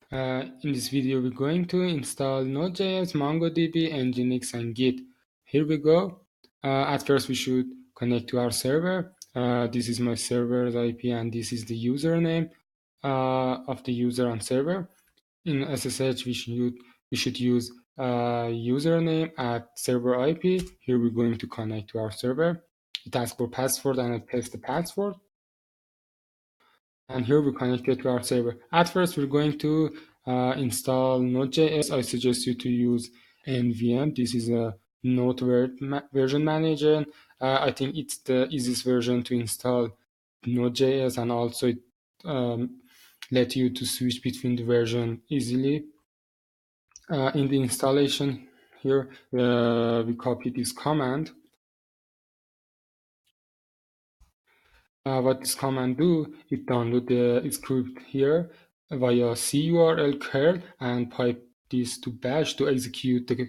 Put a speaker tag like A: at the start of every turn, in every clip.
A: In this video, we're going to install Node.js, MongoDB, NGINX, and Git. Here we go. At first, we should connect to our server. This is my server's IP, and this is the username of the user and server. In SSH, we should use username at server IP. Here we're going to connect to our server. It asks for password, and I paste the password. And here we're connected to our server. At first, we're going to install Node.js. I suggest you to use NVM. This is a Node version manager. I think it's the easiest version to install Node.js, and also it let you to switch between the version easily. In the installation here, we copy this command. What this command do, it download the script here via curl curl and pipe this to bash to execute the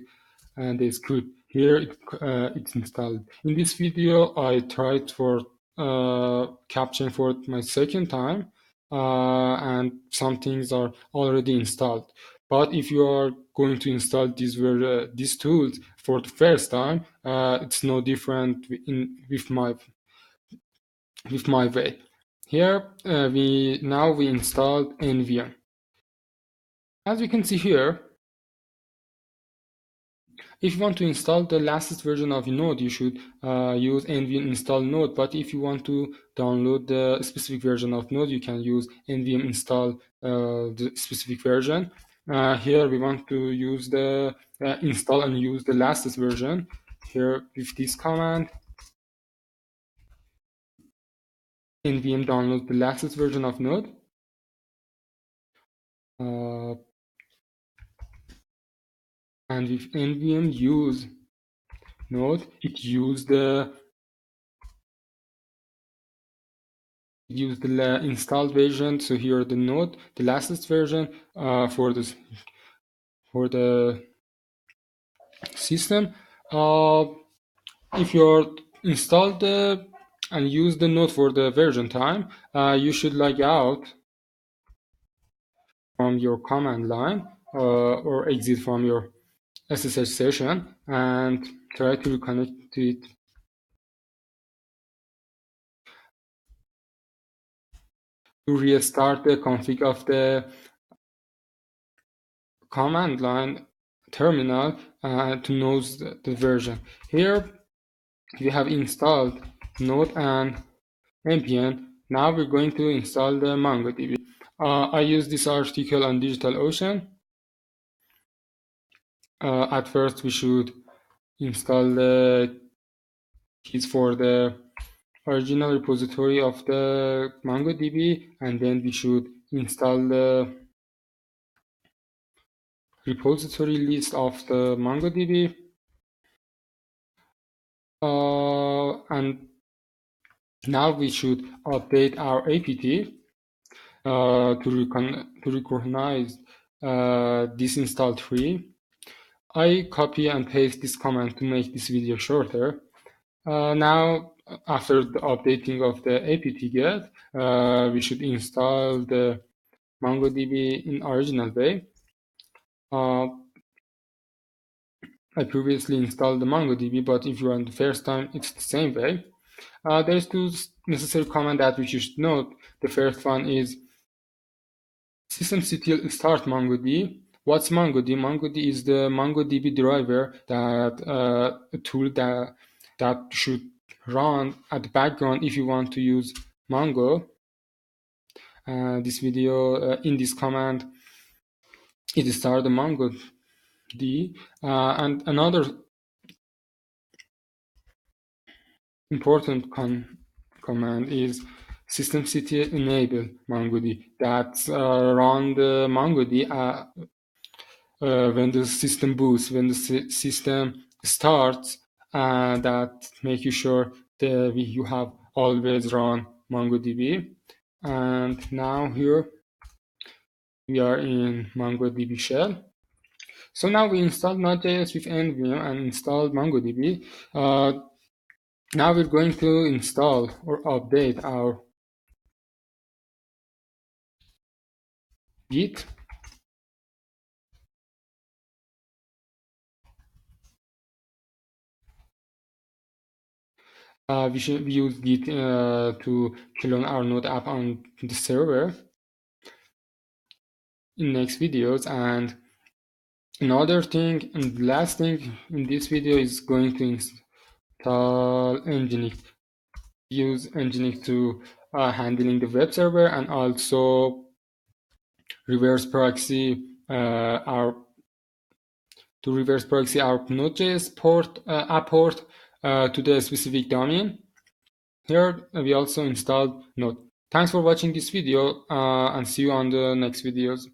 A: script. Here it's installed. In this video, I tried for capturing for my second time, and some things are already installed. But if you are going to install these tools for the first time, it's no different with my way. Here we installed NVM. As you can see here, if you want to install the latest version of Node, you should use nvm install Node. But if you want to download the specific version of Node, you can use nvm install the specific version. Here we want to use the install and use the latest version. Here with this command, nvm download the latest version of Node. And with nvm use Node, it used the installed version. So here the Node, the latest version for the system. If you're installed and use the Node for the version time, you should log out from your command line or exit from your SSH session and try to reconnect to it. To restart the config of the command line terminal to know the version. Here we have installed Node and npm. Now we're going to install the MongoDB. I use this article on DigitalOcean. At first, we should install the keys for the original repository of the MongoDB, and then we should install the repository list of the MongoDB. And now we should update our apt to recognize this install tree. I copy and paste this command to make this video shorter. Now, after the updating of the apt-get, we should install the MongoDB in original way. I previously installed the MongoDB, but if you're on the first time, it's the same way. There's two necessary commands that we should note. The first one is systemctl start MongoDB. What's MongoDB? MongoDB is the MongoDB driver, that a tool that should run at the background if you want to use Mongo. This video, in this command, it starts the MongoDB. And another important command is systemctl enable MongoDB. That's run the MongoDB when the system boots, when the system starts, that make you sure that you have always run MongoDB. And now here we are in MongoDB shell. So now we installed Node.js with nvm and installed MongoDB. Now we're going to install or update our Git. We use Git to clone our Node app on the server in next videos. And another thing and the last thing in this video is going to install NGINX. Use NGINX to handling the web server, and also reverse proxy our Node.js port app port to the specific domain. Here we also installed Node. Thanks for watching this video and see you on the next videos.